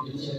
teacher,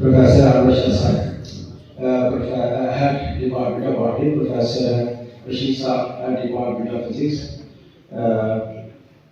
Professor Arvind Sir, Head Department of Botany, Professor Rashid Saab, Head Department of Physics.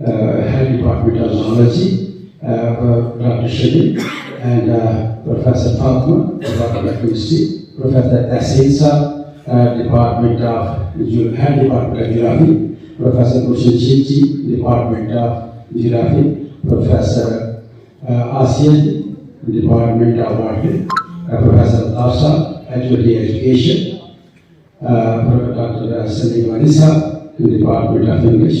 head department of zoology, Dr. Shadi, and Professor Fatma, department of chemistry, Professor Tahsin Saab, department of head department of geography, Professor Kushin Shiji, department of geography, Professor Asian, department of botany, Professor Tafsa, actually education, Dr. Salim Vanisa, department of English,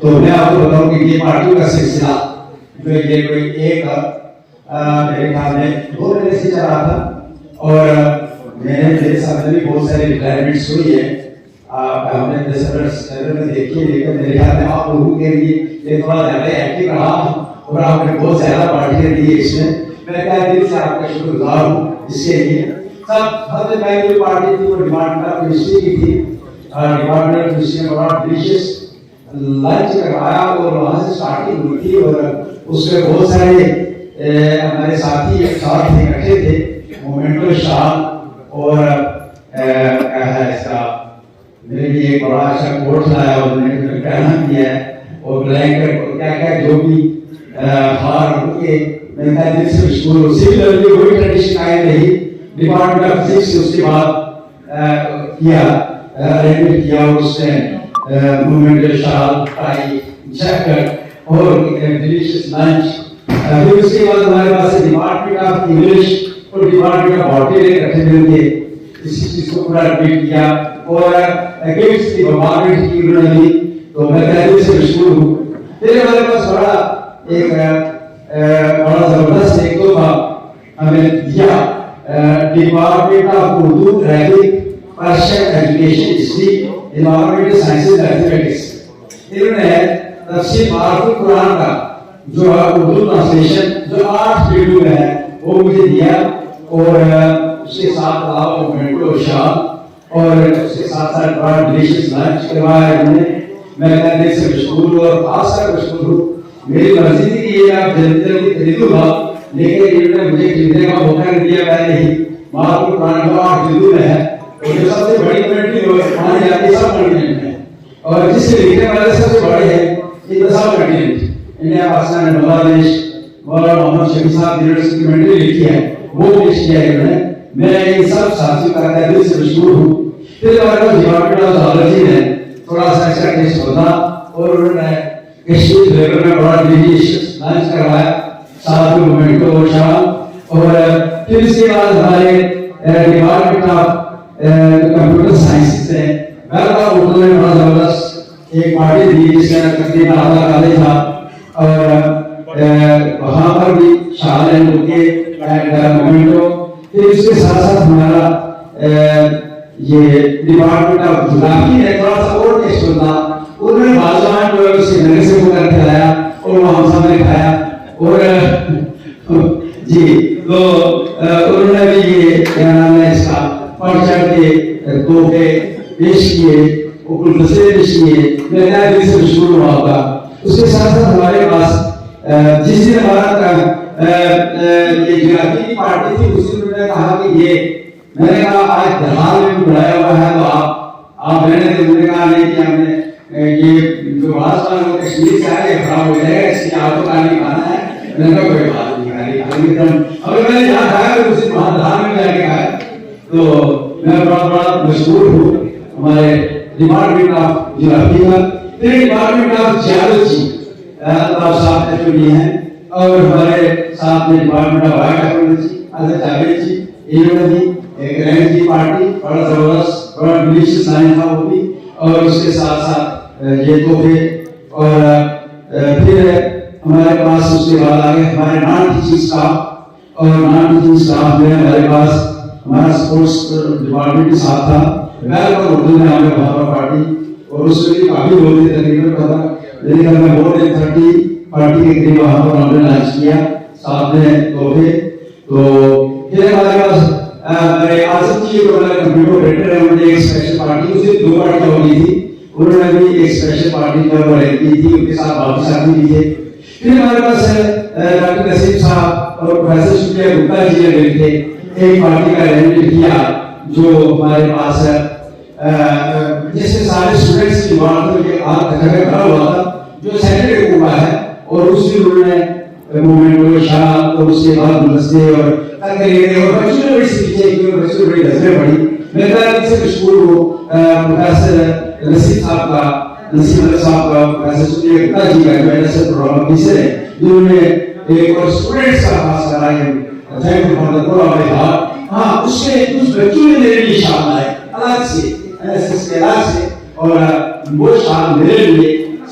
تو میں آپ کو بتاؤں کہ یہ پارٹیوں کا سلسلہ جو یہ کوئی ایک میرے خیال میں 2 مہینے سے چل رہا تھا، اور میرے ساتھ بھی بہت ساری ریٹائرمنٹس ہوئی ہے، ہم نے دسمبر میں دیکھی، لیکن میرے خیال میں آپ لوگوں کے لیے یہ تھوڑا زیادہ ایکٹیو رہا اور آپ نے بہت زیادہ پارٹیاں دی ہے اس میں کیا دل سے آپ کا شکر گزار ہوں اس کے لیے۔ سب سے پہلی جو پارٹی تھی وہ ڈپارٹمنٹ آف ہسٹری کی تھی، ڈپارٹمنٹ آف ہسٹری نے بڑا ڈیلیشیس لنچ کروایا اور وہاں سے اسٹارٹنگ ہوئی تھی، اور اس میں بہت سارے ہمارے ساتھی ایک ساتھ اکٹھے تھے، مومنٹو شال اور کیا ہے اس کا میرے لیے ایک بڑا اچھا کوٹ لایا اور میں نے کہنا کیا ہے، اور بلینکٹ اور کیا کیا جو بھی ہار کے میں کہا دل سے مشکور ہوں۔ سملرلی وہی ٹریڈیشن قائم رہی، ڈپارٹمنٹ آف فزکس اس کے بعد کیا ارینجمنٹ کیا، اور اس نے مومنٹ شال ٹائی جیکٹ اور ڈیلیشیس لنچ، پھر اس کے بعد ہمارے پاس ڈپارٹمنٹ آف انگلش اور ڈپارٹمنٹ آف باٹنی رکھے مل کے اسی چیز کو پورا ریپیٹ کیا، اور اگینسٹ دی بمبارڈمنٹ کی انہوں نے دی، تو میں دل سے مشکور ہوں۔ پھر ہمارے پاس بڑا ایک بڑا زبردست ایک تحفہ ہمیں دیا department of Urdu Arabic Persian education history environmental sciences mathematics, انہوں نے تفسیر معارف القرآن کا جو اردو ٹرانسلیشن جو 8 جلدوں میں ہے وہ مجھے دیا، اور اس کے ساتھ علاوہ مومنٹو شال اور اس کے ساتھ ساتھ بڑا ڈیلیشیس لنچ کروایا انہوں نے۔ میں دل سے مشکور ہوں اور خاص کر مشکور ہوں، میری مرضی تھی کہ یہ آپ جلدی خریدوں گا، لیکن انہوں نے مجھے خریدنے کا موقع نہیں دیا، میں نہیں معارف القرآن کا 8 جلدوں میں ہے، اور جو سب سے بڑی کمیونٹی مانی جاتی ہے سب کنٹیننٹ میں، اور جس سے لکھنے والے سب سے بڑے ہیں انتصاب کنٹیننٹ، انڈیا پاکستان بنگلہ دیش، مولانا محمد شفیع صاحب یونیورسٹی کمیونٹی لکھی ہے، وہ پیش کیا ہے انہوں نے۔ میں ان سب ساتھیوں کا دل سے مشکور ہوں۔ پھر ہمارے پاس ڈپارٹمنٹ آف زالوجی نے تھوڑا سا ایسا ٹیسٹ ہوتا، اور انہوں نے کشمیر فلیور میں بڑا ڈیلیشیس لنچ کروایا، ساتھ میں مومنٹو شال، اور پھر اس کے بعد ہمارے ڈپارٹمنٹ آف کمپیوٹر سائنس سے بیرکا اردو نے بڑا زبردست ایک پارٹی دی جس کا تقریباً آدھا کالج تھا، اور وہاں پر بھی شال اینڈ بوکے مومنٹو۔ پھر اس کے ساتھ ساتھ ہمارا یہ ڈپارٹمنٹ آف جغرافی نے تھوڑا سا اور ٹیسٹ ہوتا، انہوں نے بازوان جو ہے اس کے نئے سے وہ کر کے لایا اور وہ ہم سب نے کھایا، اور جی تو انہوں نے بھی یہ کیا نام ہے اس کا پڑھ چڑھ کے تحفے پیش کیے، گلدستے پیش کیے، میں دل سے مشکور ہوا آپ کا۔ اس کے ساتھ ساتھ ہمارے پاس جس دن ہمارا یہ جغرافی کی پارٹی تھی اس دن انہوں نے کہا کہ یہ میں نے کہا آج دہال میں بلایا ہوا ہے تو آپ رہنے تھے، انہوں نے کہا نہیں کہ ہم نے یہ جو بازوان لوگ کشمیر سے آئے خراب ہو جائے گا، اس کی آپ کو کھانے کھانا ہے، میں نے کہا کوئی بات نہیں ابھی میں نے یہاں کھایا تو اسی وہاں دہال میں جا کے کھایا۔ تو میں بڑا مشہور ہوں ہمارے ڈپارٹمنٹ آف جغرافی کا۔ پھر ڈپارٹمنٹ آف جیولوجی اللہ صاحب نے چنی ہے، اور ہمارے ساتھ میں ڈپارٹمنٹ آف بایو ٹیکنالوجی حضرت جاوید جی، انہوں نے بھی ایک رینج کی پارٹی بڑا زبردست بڑا ڈیلیشیس لائن تھا وہ بھی، اور اس کے ساتھ ساتھ یہ تحفے، اور پھر ہمارے پاس اس کے بعد آگے ہمارے نان ٹیچنگ اسٹاف، اور نان ٹیچنگ اسٹاف میں ہمارے پاس ہمارا سپورٹس ڈپارٹمنٹ کے ساتھ تھا، بیرکا اردو نے ہمیں بہت پارٹی، اور اس میں بھی کافی لوگ تھے، تقریباً پتا میرے خیال میں مور دین 30 پارٹی کے قریب وہاں پر ہم نے لانچ کیا ساتھ میں تحفے۔ تو پھر ہمارے پاس میرے آصف جی جو ہمارے کمپیوٹر آپریٹر ہیں، انہوں نے ایک اسپیشل پارٹی، اس دن 2 پارٹیاں ہو گئی تھی، انہوں نے بھی ایک اسپیشل پارٹی جو ہے کی تھی، ان کے ساتھ باقی ساتھی بھی تھے۔ پھر ہمارے پاس ڈاکٹر نسیم صاحب اور پروفیسر شکریہ گپتا جی نے مل کے ایک پارٹی کا ارینجمنٹ کیا، جو ہمارے پاس جس میں سارے اسٹوڈنٹس کی بات کے جگہ کھڑا ہوا تھا جو سیٹرڈے کو ہوا ہے، اور اس دن انہوں نے مومنٹو شال اور اس کے بعد گلدستے اور تقریریں اور بچوں نے بڑی سیکھیں کی، اور بچوں نے بڑی نظریں پڑھی۔ میں دل سے مشکور ہوں پروفیسر نسیم صاحب کا، نسیم اللہ صاحب کا، پروفیسر شکریہ گپتا جی کا جو ایسے پروگرام آفیسر ہے، جنہوں نے ایک اور اسٹوڈنٹس کا خاص کرا ہے، thank you for the good of heart. ہاں اس کے کچھ بچوں نے میرے لیے شال لائے الگ سے، ایس ایس کے الگ سے، اور وہ شال میرے لیے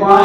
5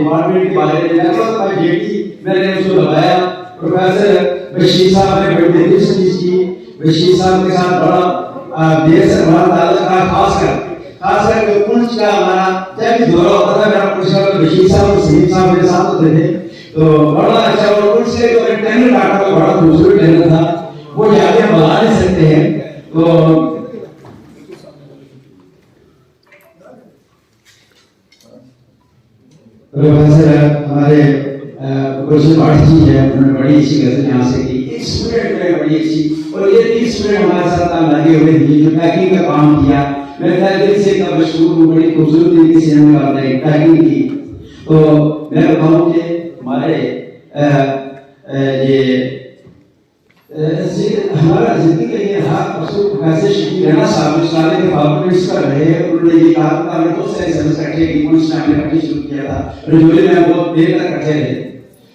ڈپارٹمنٹ کے بارے میں میں جیٹی میں نے اس کو بتایا. پروفیسر بشیر صاحب نے بڑی دیر سے کی. بشیر صاحب کے ساتھ بڑا دیر سے ہمارا تعلق رہا, خاص کر کے پنچ کا ہمارا جب بھی دورہ ہوتا تھا میرا پنچ کا بشیر صاحب اور سلیم صاحب میرے ساتھ ہوتے تھے. تو بڑا اچھا, اور پنچ سے جو ٹینر کاٹا وہ بڑا خوبصورت ٹینر تھا, وہ جاتے ہم بتا نہیں سکتے ہیں. تو پروفیسر ہمارے گلشن بھاٹ جی ہے, انہوں نے بڑی اچھی غزل یہاں سے کی. ایک اسٹوڈنٹ میں بڑی اچھی, اور یہ 3 اسٹوڈنٹ ہمارے ساتھ لگے ہوئے تھے جو پیکنگ کا کام کیا. میں دل سے کا مشہور ہوں, بڑی خوبصورت طریقے سے ہم نے پیکنگ کی. تو میں بتاؤں کہ ہمارے یہ ہمارا زندگی کا یہ رہا. پروفیسر شفیع رانا صاحب اس سالے کے فارمیٹس کر رہے ہیں, انہوں نے یہ کہا تھا ہمیں بہت سارے سیمسٹر اکٹھے کی کچھ ٹائم میں اکٹھے شروع کیا تھا, رجولی میں بہت دیر تک اکٹھے رہے.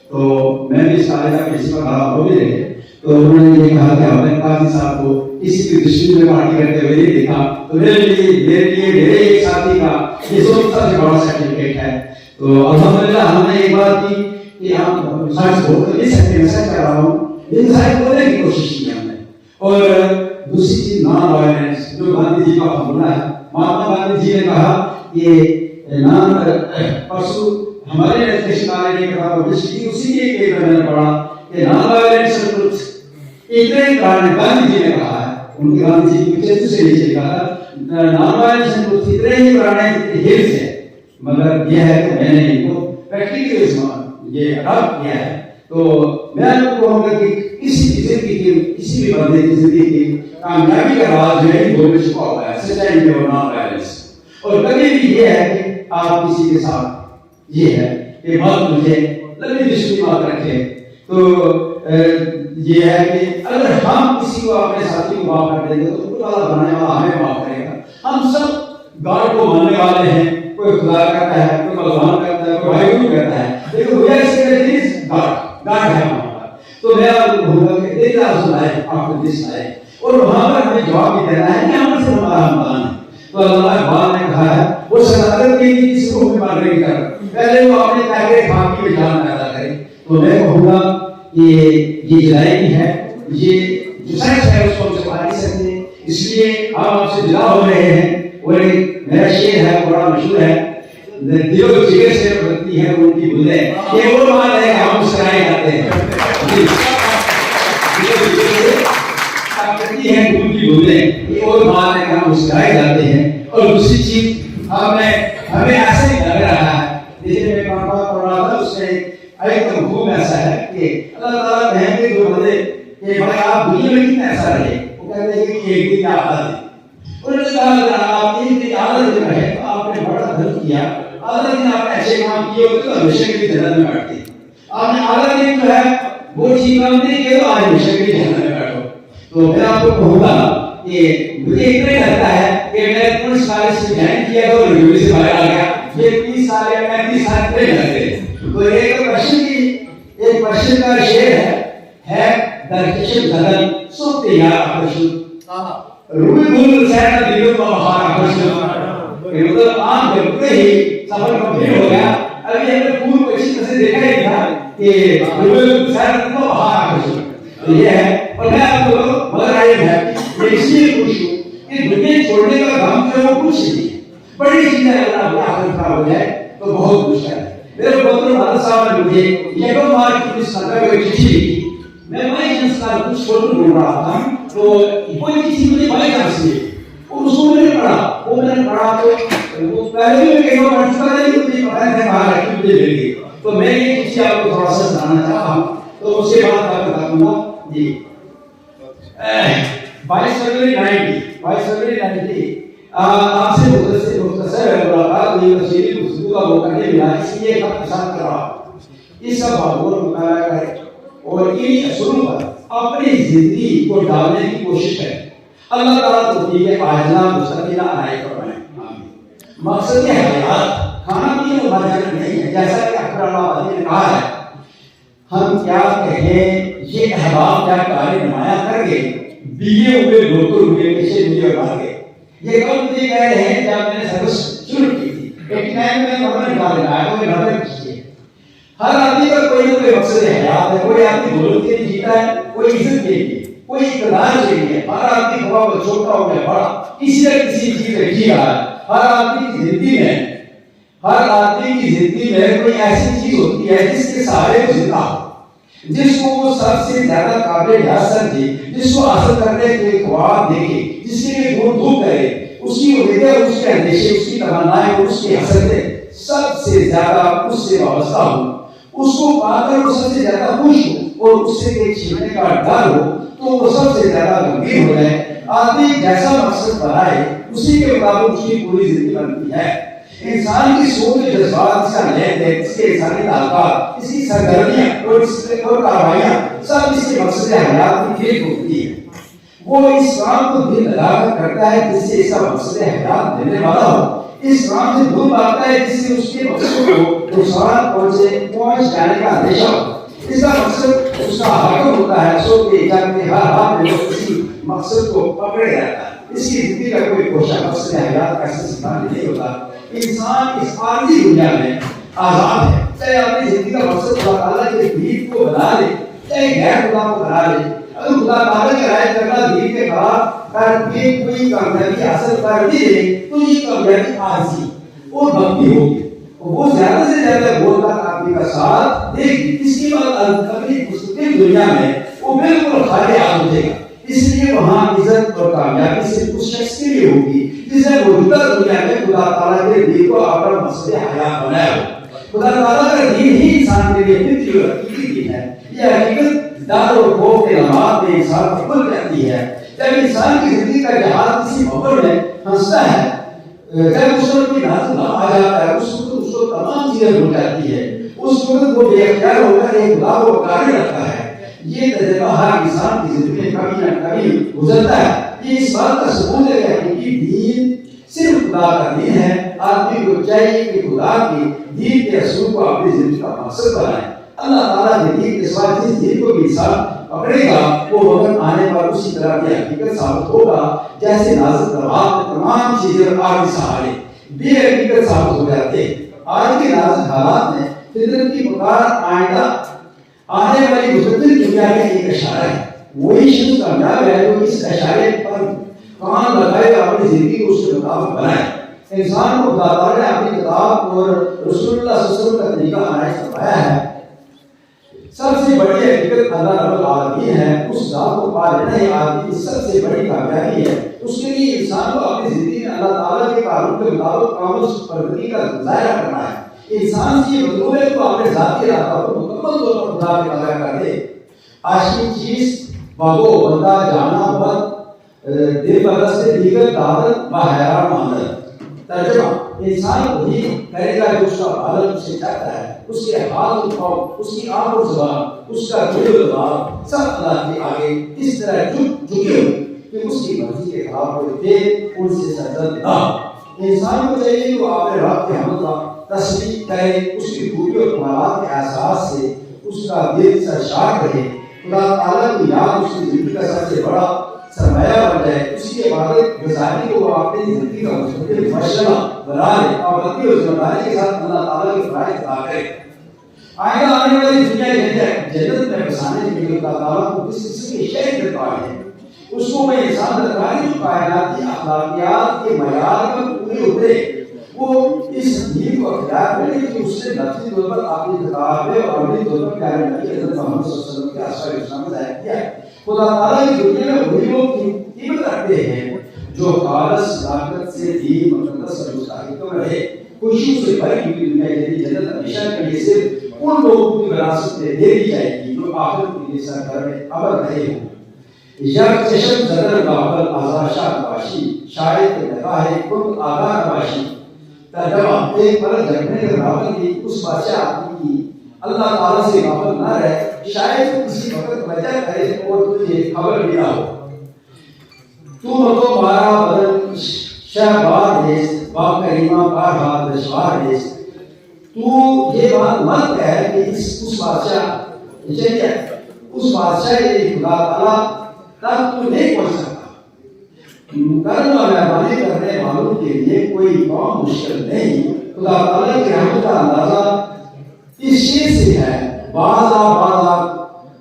تو میں بھی اس کالج کا پرنسپل رہا, ہو بھی رہے. تو انہوں نے یہ کہا کہ ہمیں قاضی صاحب کو کسی کی دشمنی میں پارٹی کرتے ہوئے نہیں دیکھا. تو میرے لیے میرے ایک ساتھی کا یہ سب سے بڑا سرٹیفکیٹ ہے. تو الحمدللہ ہم نے ایک بات کی کہ ہم سائنس بول تو نہیں سکتے, میں سچ کہہ رہا ہوں, لیکن سائنس بولنے کی کوشش کی ہم نے. اور دوسری چیز نان وائلنس, جو گاندھی جی کا فارمولا ہے. مہاتما گاندھی جی نے کہا کہ نان پرسو ہمارے نیشنل کالج نے کہا اسی کے ایک میں نے پڑھا کہ نان وائلنس ٹروتھ اتنے ہی کارن گاندھی جی نے کہا ہے. ان کے گاندھی جی کی پیچھے سے نیچے لکھا تھا نان وائلنس ٹروتھ اتنے ہی پرانے ہلس ہے. مگر یہ ہے کہ میں نے ان کو پریکٹیکلی یہ اڈاپٹ کیا ہے. تو میں آپ کو کہوں گا کہ کسی بھی زندگی کی, کسی بھی بندے کی زندگی کی کامیابی کا راز جو ہے دو میں چھپا ہوا ہے, سچائی میں اور نان وائلنس. اور کبھی بھی یہ ہے کہ آپ کسی کے ساتھ یہ ہے کہ مت مجھے لمبی دشمنی مت رکھے. تو یہ ہے کہ اگر ہم کسی کو اپنے ساتھی کو معاف کر دیں گے تو خود والا بنانے والا ہمیں معاف کرے گا. ہم سب گاڈ کو ماننے والے ہیں, کوئی خدا کرتا ہے, کوئی بھگوان کرتا ہے, کوئی بھائی کرتا ہے, لیکن وہ ایسے گاڈ ہے ہمارا. تو میں آپ کو کہوں گا کہ ایک لفظ لائے آپ کو دس لائے, اور وہاں پر ہمیں جواب بھی دینا ہے کہ ہم سے ہمارا ہمدان ہے. تو اللہ اقبال نے کہا ہے وہ صداقت کے لیے کسی کو حکم نہیں کر, پہلے وہ اپنے تاکہ خاکی میں جان پیدا کرے. تو میں کہوں گا کہ یہ جدائی بھی ہے, یہ جو سچ ہے اس کو ہم سے پا نہیں سکتے, اس لیے ہم آپ سے جدا ہو رہے ہیں. اور ایک میرا شعر ہے بڑا مشہور ہے, دل و جگر سے بھرتی ہے ان کی بلیں, یہ وہ بات ہے کہ ہم مسکرائے جاتے ہیں. ہے ان کی بلیں, یہ وہ بات ہے کہ ہم مسکرائے جاتے ہیں. اور دوسری چیز ہمیں ایسا ہی لگ رہا ہے, جیسے میں پڑھ رہا تھا اس میں ایک مفہوم ایسا ہے کہ اللہ تعالیٰ کہیں گے جو بندے کہ بھائی آپ دنیا میں کتنا ایسا رہے, وہ کہتے ہیں کہ ایک دن کی عادت ہے. انہوں نے کہا آپ ایک دن کی عادت میں رہے تو آپ نے بڑا دھرم کیا, آدھا دن آپ نے اچھے کام کیے ہوتے تو ہمیشہ کے لیے جنت میں بیٹھتے. آپ نے آدھا دن جو ہے وہ ٹھیک کام نہیں کیا تو آج ہمیشہ کے لیے جنت میں بیٹھو. تو میں آپ کو کہوں گا کہ مجھے اتنا ہی لگتا ہے کہ میں 19 سال سے جوائن کیا تو ریویو سے باہر آ گیا, یہ 30 سال یا 35 سال پہلے لگتے. تو ایک پرشن کا شعر ہے درکشن بدن سوتے یا آکرشن روی گل سینا دیو کا بہار آکرشن. کہ مطلب آنکھ جبتے ہی سفر کمپلیٹ ہو گیا. ابھی ہم نے پور کو اچھی طرح سے دیکھا ہی تھا کہ روی گل سینا دیو کا بہار آکرشن. یہ ہے. اور میں آپ کو مگر آئی ہے میں اس لیے خوش ہوں کہ دنیا چھوڑنے کا غم جو ہے وہ کچھ نہیں ہے. بڑی چیز ہے اگر آپ کی آخرت خراب ہو جائے تو بہت کچھ ہے. میرے بہتر حضرت صاحب نے مجھے یکم مارچ کی سنگا کو ایک چٹھی لکھی. میں بائی چانس کا کچھ فوٹو ڈھونڈ رہا تھا تو کوئی چیز مجھے بائی چانس ملی, اور اس کو میں نے پڑھا. وہ میں نے پڑھا تو وہ پہلے بھی میں کئی بار پڑھ چکا تھا, لیکن مجھے پتا ہے باہر رکھی مجھے مل گئی. تو میں یہ چیز آپ کو تھوڑا سا سنانا چاہتا ہوں, تو اس کے بعد آپ بتا دوں گا. جی 22 فروری 90 آپ سے مختصر ملاقات ہوئی, تفصیلی گفتگو کا موقع نہیں ملا, اس لیے خط کے ساتھ کر رہا ہوں. اس سب باتوں پر مطالعہ کریں اور ان اصولوں پر اپنی زندگی کو ڈالنے کی کوشش کریں. اللہ تعالیٰ توفیق عاجلہ مستقلہ عنایت فرمائے. آمین. مقصد حیات کھانا پینا مر جانا نہیں ہے, جیسا کہ اکبر اللہ آبادی نے کہا ہے. ہم کیا کہیں یہ احباب کیا کاری نمایاں کر کے دیے ہوئے لوٹر ہوئے پیچھے دنیا بھاگ گئے. یہ کب مجھے کہہ رہے ہیں جب میں نے سروس شروع کی تھی 89 میں گورنمنٹ ڈال رہا ہے, وہ 90 میں ہر آدمی کا کوئی نہ کوئی مقصد حیات ہے. کوئی آدمی دولت کے لیے جیتا ہے, کوئی عزت کے لیے, کوئی اقتدار کے لیے. ہر آدمی خواہ وہ چھوٹا ہو یا بڑا کسی نہ کسی چیز میں جی رہا ہے. ہر آدمی کی زندگی میں کوئی ایسی چیز ہوتی ہے جس کے سہارے وہ زندہ ہو, جس کو وہ سب سے زیادہ قابل یاد سمجھے, جس کو حاصل کرنے کے خواب دیکھے, جس کے لیے دور دور کرے. اس کی امیدیں, اس کے اندیشے, اس کی تمنائیں اور اس کی حسرتیں سب سے زیادہ اس سے وابستہ ہوں. اس کو پا کر وہ سب سے زیادہ خوش ہو اور اس سے ایک چھیننے کا ڈر ہو تو وہ سب سے زیادہ گمبھیر ہو جائے. آدمی جیسا مقصد بنائے اسی کے مطابق اس کی پوری زندگی بنتی ہے. انسان کی سوچ, جذبات, اس کا لین دین, اس کے انسانی تعلقات, اس کی سرگرمیاں اور کارروائیاں سب اس کے مقصد حیات کی کھیل ہوتی ہے. وہ اس کام کو دل لگا کر کرتا ہے جس سے اس کا مقصد حیات دینے والا ہو. اس کام سے دور بھاگتا ہے جس سے اس کے مقصد کو نقصان پہنچ جانے کا اندیشہ ہو. اس کا مقصد اس کا حاکم ہوتا ہے سو کہ جب کے ہر حال میں کسی مقصد کو پکڑے رہتا ہے. اس کی زندگی کا کوئی کوشش مقصد حیات کا سلسلہ نہیں ہوتا. انسان اس عارضی دنیا میں آزاد ہے, چاہے اپنی زندگی کا مقصد خدا تعالیٰ کے دین کو بنا لے, چاہے غیر خدا کو بنا لے. اگر خدا تعالیٰ کی رائے کرنا دین کے خلاف کر کے کوئی کامیابی حاصل کر بھی لے تو یہ کامیابی عارضی اور بھکتی ہوگی. وہ زیادہ سے زیادہ گول تک آدمی کا ساتھ دے گی. اس کے بعد اپنی مستقل دنیا میں وہ بالکل خالی ہاتھ ہو جائے گا. اس لیے وہاں عزت اور کامیابی صرف اس شخص کے لیے ہوگی جس نے موجودہ دنیا میں خدا تعالیٰ کے دین کو اپنا مقصد حیات بنایا ہو. خدا تعالیٰ کا دین ہی انسان کے لیے فطری اور حقیقی دین ہے. یہ حقیقت ڈر اور خوف کے لمحات میں انسان کو کھل جاتی ہے. جب انسان کی زندگی کا جہاز کسی موقع میں پھنستا ہے, جب اس وقت کوئی نازل نہ آ جاتا ہے, اس وقت اس کو تمام چیزیں بھول جاتی ہے. اس وقت وہ بے اختیار ہو کر ایک خدا کو پکارنے لگتا ہے. یہ تجربہ ہر انسان کی زندگی میں کبھی نہ کبھی گزرتا ہے. یہ اس بات کا ثبوت ہے کہ حقیقی دین صرف خدا کا دین ہے. آدمی کو چاہیے کہ خدا کے دین کے اصول کو اپنی زندگی کا مقصد بنائے. اللہ تعالیٰ کے دین کے سوا جس دین کو بھی انسان پکڑے گا وہ وقت آنے پر اسی طرح کی حقیقت ثابت ہوگا جیسے نازل تلوار تمام چیزیں آج سہارے بے حقیقت ثابت ہو جاتے ہیں. آج کے نازل حالات میں فطرت کی پکار آئندہ آنے والی مستقل دنیا میں ایک اشارہ ہے. وہی شخص کامیاب ہے جو اس اشارے پر کان لگائے اور اپنی زندگی کو اس کے مطابق بنائے. انسان کو خدا تعالیٰ نے اپنی کتاب اور رسول اللہ صلی اللہ علیہ وسلم کا طریقہ عنایت فرمایا ہے. سب سے بڑی حقیقت اللہ رب العالمین ہے. اس ذات کو پا لینا ہی آدمی کی سب سے بڑی کامیابی ہے. اس کے لیے انسان کو اپنی زندگی میں اللہ تعالیٰ کے قانون کے مطابق کامل پروردگی کا مظاہرہ کرنا ہے. انسان کی مطلوب ہے تو اپنے ذاتی ارادہ کو مکمل طور پر خدا کے بغیر کر دے. عاشقی چیز باغو بندہ جانا بد دل بدست دیگر دادت با حیران ماندر. ترجمہ انسان وہی کرے گا جو اس کا عالم سے چاہتا ہے. اس کے ہاتھ و پاؤں, اس کی آنکھ اور زبان, اس کا دل و دماغ سب اللہ کے آگے اس طرح جھکے ہوئے کہ اس کی مرضی کے خلاف ہوتے ان سے سرزد نہ. انسان کو چاہیے کہ وہ اپنے رب کے حمد کا تصدیق کرے, اس کی خوبی اور کمالات کے احساس سے اس کا دل سرشار رہے. خدا تعالیٰ کی یاد اس کی زندگی کا سب سے بڑا سرمایہ بن جائے. اس کی عبادت گزاری کو وہ اپنی زندگی کا مستقل مشغلہ بنا لے اور پابندی اور ذمہ داری کے ساتھ اللہ تعالیٰ کے فرائض ادا کرے. آئندہ آنے والی دنیا جنت میں بسانے کے لیے اللہ تعالیٰ کو کس قسم کی شے درکار ہے. اس کو وہ انسان درکار ہے جو کائناتی اخلاقیات کے معیار پر پورے اترے. وہ اس دین کو اختیار کرے کہ اس نے لفظی طور پر اپنی کتابیں اور عملی طور پر پیارے نبی حضرت محمد صلی اللہ علیہ وسلم کے اثر اسلام میں ظاہر کیا ہے. خدا تعالیٰ کی دنیا میں وہی لوگ قیمت رکھتے ہیں جو خالص صداقت سے دین مقدس اور مستحکم رہے. خوشی سے بھری ہوئی دنیا یعنی جنت ہمیشہ کے لیے صرف ان لوگوں کی وراثت میں دے دی جائے گی جو آخرت کے لیے سرگرم میں عمل رہے ہوں. یک چشم زدن غافل آزاد شاہ نواشی شاید کے نگاہ خود آگاہ نواشی. ترجمہ ایک پلک جھپکنے کے برابر کی اس بادشاہ آدمی کی اللہ تعالیٰ سے غافل نہ رہے. شاید کسی وقت وجہ کرے اور تجھے خبر بھی نہ ہو. تو مطلب مارا بدن شہبار دیس باپ کریمہ بار ہاتھ دشوار دیس. تو یہ بات مت ہے کہ اس بادشاہ اس بادشاہ کے خدا تعالیٰ تک تو نہیں پہنچ سکتا. کرم اور مہربانی کرنے والوں کے لیے کوئی کام مشکل نہیں. خدا تعالیٰ کی رحمت کا اندازہ اس شیر سے ہے بازا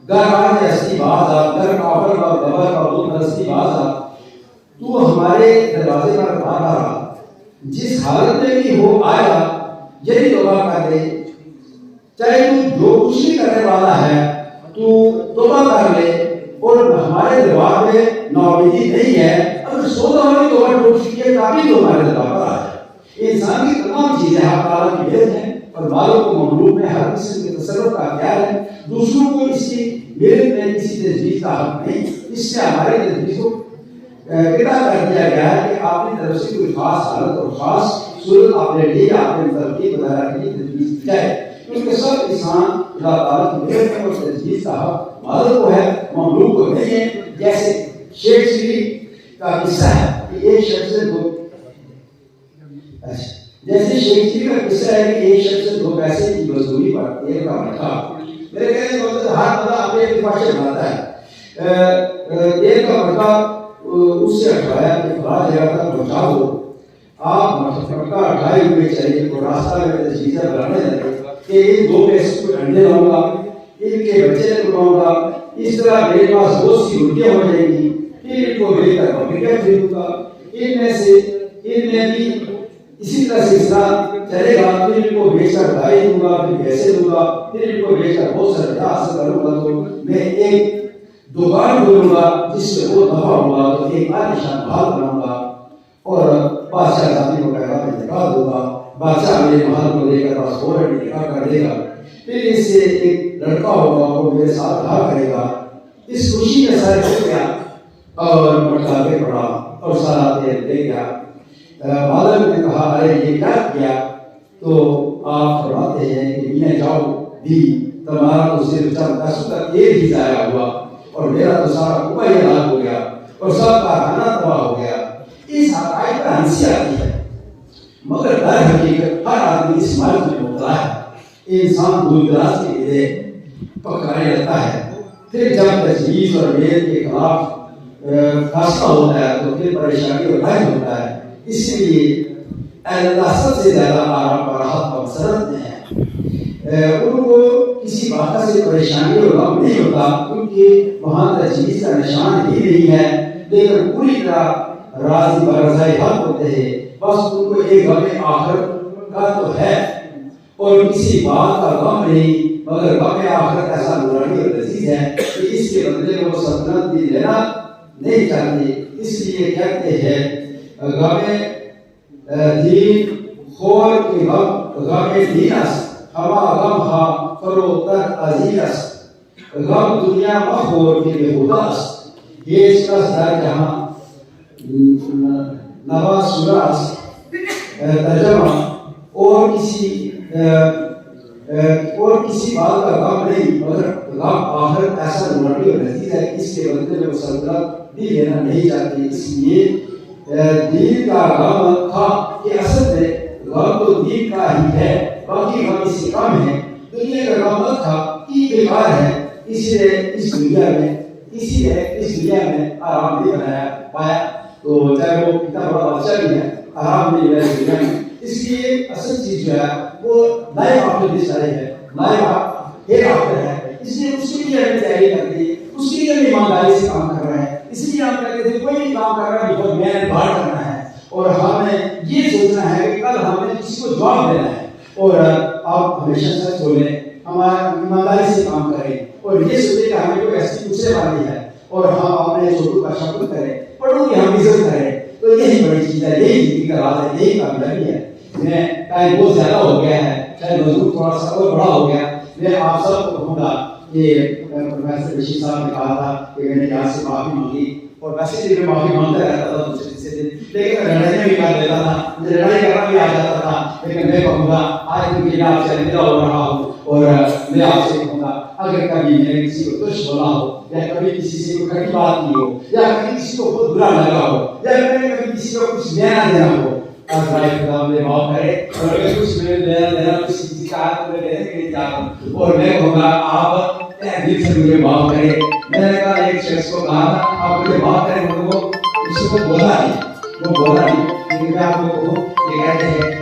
گر ہستی بازا گر کافر و گبر کا دودھ ہستی بازا، تو ہمارے دروازے پر بار رہا، جس حالت میں بھی ہو آیا یہی توبہ کر لے، چاہے تو جو کچھ بھی کرنے والا ہے تو توبہ کر لے، اور ہمارے دربار میں ناامیدی نہیں ہے، اگر 16 والی توبہ ٹوٹ چکی ہے تبھی تو ہمارے دربار پر آئے۔ انسان کی تمام چیزیں حق تعالیٰ کی بھیت ہیں، اور مالوں کو مملوک میں ہر قسم کے تصرف کا اختیار ہے، دوسروں کو اس کی ملک میں کسی تجویز کا حق نہیں، اس سے ہمارے تجویز کو قطع کر دیا گیا ہے کہ آپ کی طرف سے کوئی خاص حالت اور خاص صورت آپ نے لی، آپ نے ترتیب وغیرہ کی تجویز کی جائے، کیونکہ سب انسان اللہ تعالیٰ کی ملک میں اور تجویز کا حق مالک کو ہے، مملوک کو نہیں ہے۔ جیسے شیخ شریف کا قصہ ہے کہ ایک شخص سے دو جیسے شیخ شریف کا قصہ ہے کہ ایک شخص سے 2 پیسے کی مزدوری پر ایک کا بٹا، میرے کہنے کا مطلب ہر بندہ اپنے اتفاق سے بناتا ہے، ایک کا بٹا اس سے ہٹایا کہ فلاں جگہ تک پہنچا دو، آپ مٹکا اٹھائے ہوئے چلے تو راستہ میں تجویزیں بنانے لگے کہ ان 2 پیسے کو انڈے لاؤں گا، ان کے بچے لگاؤں گا، اس طرح میرے پاس بہت سی روٹیاں ہو جائیں گی، پھر ان کو بیچ کر بکریاں خریدوں گا، ان میں بھی اسی طرح سلسلہ چلے گا، پھر ان کو بیچ کر گائے دوں گا، پھر پیسے دوں گا، پھر ان کو بیچ کر بہت سارے حاصل کروں گا، تو میں ایک دکان کھولوں گا جس سے وہ دفع ہوگا تو ایک عالیشان محل بناؤں گا، اور بادشاہ زادی کو پیغام میں نکال دوں گا، بادشاہ میرے محل کو لے کر پاس فوراً نکاح کر دے گا، پھر اس سے ایک لڑکا ہوگا وہ میرے ساتھ رہا کرے گا۔ اس خوشی میں سر ہو گیا اور مٹکا کے پڑا اور سارا تیل دے گیا۔ مالک نے کہا ارے یہ کیا کیا؟ تو آپ فرماتے ہیں کہ میاں جاؤ بھی، تمہارا تو صرف چند پیسوں کا تیل ہی ضائع ہوا اور میرا تو سارا کنواں ہی ہلاک ہو گیا اور سب کا کھانا تباہ ہو گیا۔ اس حقائق پر ہنسی آتی ہے، مگر در حقیقت ہر آدمی اس مرض میں مبتلا ہے۔ انسان دور دراز کے لیے پکارے رہتا ہے، پھر جب تجویز اور میل کے خلاف فیصلہ ہوتا ہے تو پھر پریشانی اور غم ہوتا ہے۔ اس لیے اللہ سب سے زیادہ آرام اور راحت کا مسرت میں ہے، ان کو کسی بات سے پریشانی اور غم نہیں ہوتا کیونکہ وہاں تجویز کا نشان ہی نہیں ہے، لیکن پوری طرح راضی برضائے حق ہوتے ہیں، بس ان کو ایک غم آخرت کا تو ہے اور کسی بات کا غم نہیں، مگر غم آخرت ایسا نورانی اور لذیذ ہے کہ اس کے بدلے وہ سلطنت بھی لینا نہیں چاہتے، اس لیے کہتے ہیں غم دین خور کے غم دین است، ہما غم ہا فروتر عزیز است، غم دنیا مخور کے بہودہ است، یہ اس کا در جہاں نواز سورہ است۔ ترجمہ اور کسی بات کا غم نہیں، مگر غم آخرت ایسا نورانی اور لذیذ ہے کہ اس کے بدلے میں وہ سلطنت بھی لینا نہیں چاہتے، اس لیے دین کا غم تھا کہ اصل میں غم تو دین کا ہی ہے، باقی غم اس سے کم ہے، دنیا کا غم مت تھا کہ بیکار ہے، اسی لیے اس دنیا میں آرام نہیں بنایا پایا، تو چاہے وہ کتنا بڑا بادشاہ بھی ہے آرام نہیں ملا دنیا میں۔ اس لیے اصل چیز جو ہے وہ لائف آفٹر دس لائف ہے، لائف ہیئر آفٹر ہے، اس لیے اس کے لیے ہمیں تیاری کرنی ہے، اس کے لیے ہم ایمانداری سے کام کر رہے ہیں، اس لیے ہم کہتے تھے کوئی کام کر رہا ہے بہت محنت بار کرنا ہے اور ہمیں یہ سوچنا ہے کہ کل ہمیں کسی کو جواب دینا ہے، اور آپ ہمیشہ سچ بولیں، ہمارا ایمانداری سے کام کریں اور یہ سوچیں کہ ہمیں کوئی ایسی پوچھنے والی ہے اور ہم اپنے چھوٹوں کا شکر کریں، بڑوں کی ہم عزت کریں، تو یہی بڑی چیز ہے، یہی زندگی کا راز ہے، یہی کامیابی ہے۔ میں ٹائم بہت زیادہ ہو گیا ہے، شاید مضمون تھوڑا سا اور بڑا ہو گیا، میں آپ سب کو کہوں گا کہ پروفیسر رشید صاحب نے کہا تھا کہ میں نے یہاں سے معافی مانگی، اور ویسے بھی میں معافی مانگتا رہتا تھا دوسرے دن، لیکن میں لڑائی بھی کر لیتا تھا، مجھے لڑائی کرنا بھی آ جاتا تھا، لیکن میں کہوں گا آج کیونکہ میں آپ سے الوداع ہو رہا ہوں اور میں آپ سے کہوں گا اگر کبھی میں نے کسی کو ترش بولا ہو یا کبھی کسی سے کوئی کڑی بات کی ہو یا کبھی کسی کو بہت برا لگا ہو یا میں نے کبھی کسی کو کچھ نیا دینا ہو، اللہ خدا مجھے معاف کرے، اور اگر کچھ میں نے دینا کسی کا ہاتھ میں دینے کے لیے چاہتا ہوں، اور میں کہوں گا آپ دل سے مجھے معاف کرے۔ میں نے کہا ایک شخص کو کہا تھا آپ مجھے معاف کریں، وہ کسی کو بولا نہیں، لیکن میں آپ کو یہ کہتے ہیں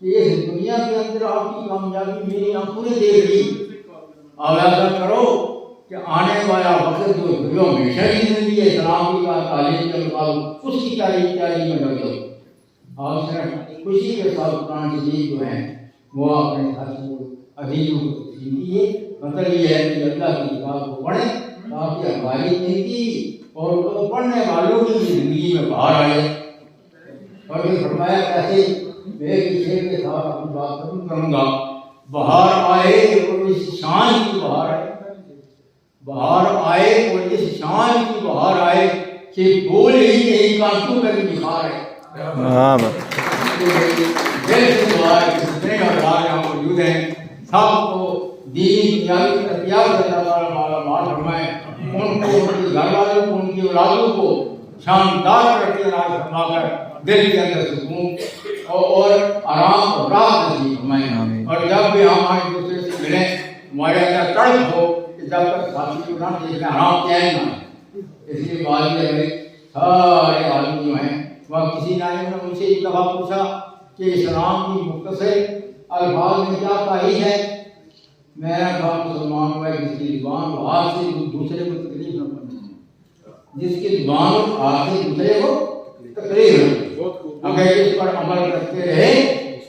کہ اس دنیا کے اندر آپ کی کامیابی میری آنکھوں نے دیکھ لی، اب ایسا کرو کہ آنے والا وقت جو ہمیشہ کی زندگی اسلام کی تعلیم کے مطابق اس کی تیاری میں لگ جاؤ۔ آپ صرف خوشی کے ساتھ قرآن شریف جو ہیں وہ اپنے عزیزوں کو تقسیم کیے۔ مطلب یہ ہے کہ اللہ کی کتاب کو پڑھیں تاکہ ہماری زندگی اور پڑھنے والوں کی زندگی میں باہر آئے۔ اور یہ فرمایا کیسے، میں ایک شعر کے ساتھ اپنی بات ختم کروں گا۔ بہار آئے اور اس شان کی بہار آئے، بہار آئے اور اس شان کی بہار آئے کہ بول ہی نہیں کانٹوں کا بھی نکھار ہے۔ جتنے افراد یہاں موجود ہیں سب کو دینی بنیادی تربیت سے اللہ مالا مال فرمائے، ان کو، ان کے گھر والوں کو، ان کی اولادوں کو شاندار ترقی عطا فرما کر دل کے اندر سکون اور آرام اور راحت نصیب فرمائے۔ اور جب بھی ہم ایک دوسرے سے ملیں ہمارے اندر تڑپ ہو کہ جب تک ساتھی کو نہ دیکھیں آرام چین نہ آئے۔ اس لیے بات یہ ہے سارے عالم جو ہیں وہ کسی نے مجھ سے ایک دفعہ پوچھا کہ اسلام کی مختصر الفاظ میں کیا پائی ہے؟ میرا کہا مسلمان ہوا ہے جس کی زبان وہ آج سے دوسرے کو تکلیف نہ پہنچے، جس کی زبان آج سے دوسرے کو تکلیف نہ، اگر اس پر عمل کرتے رہے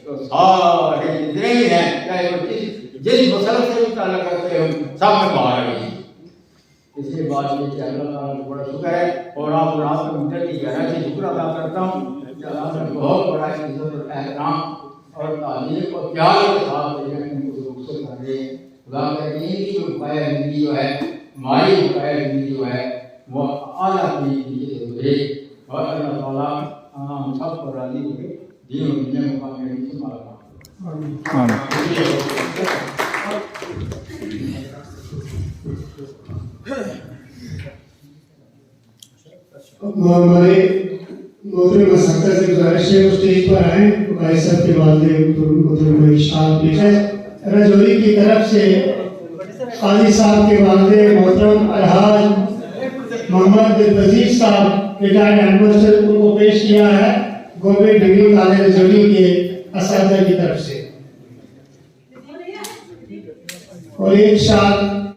تو سارے جتنے بھی ہیں چاہے وہ جس مسئلے سے بھی تعلق کرتے ہوں سب میں باہر آئے۔ اس لیے بات یہ کہ اللہ تعالیٰ کو بڑا شکر ہے، اور آپ اور آپ کے منتر کی گہرائی سے شکر ادا کرتا ہوں کہ اللہ نے بہت بڑا عزت اور احترام اور تعلیم اور پیار کے ساتھ ان کو رخصت کر دے۔ خدا کے دین کی جو بقایا زندگی جو ہے، ہماری بقایا زندگی جو ہے وہ اعلیٰ طریقے سے گزرے، اور اللہ تعالیٰ ہم سب کو راضی ہو کے دین و دنیا میں کامیابی سے مالا مال۔ ہمارے محترم اساتذہ سے گزارش ہے وہ اسٹیج پر آئیں، بھائی صاحب کے والد محترم اشفاق پیش ہے۔ رجوری کی طرف سے قاضی صاحب کے والد محترم الحاج محمد العزیز صاحب ریٹائرڈ ہیڈ ماسٹر ان کو پیش کیا ہے گورنمنٹ ڈگری کالج رجوری کے اساتذہ کی طرف سے، اور ایک شال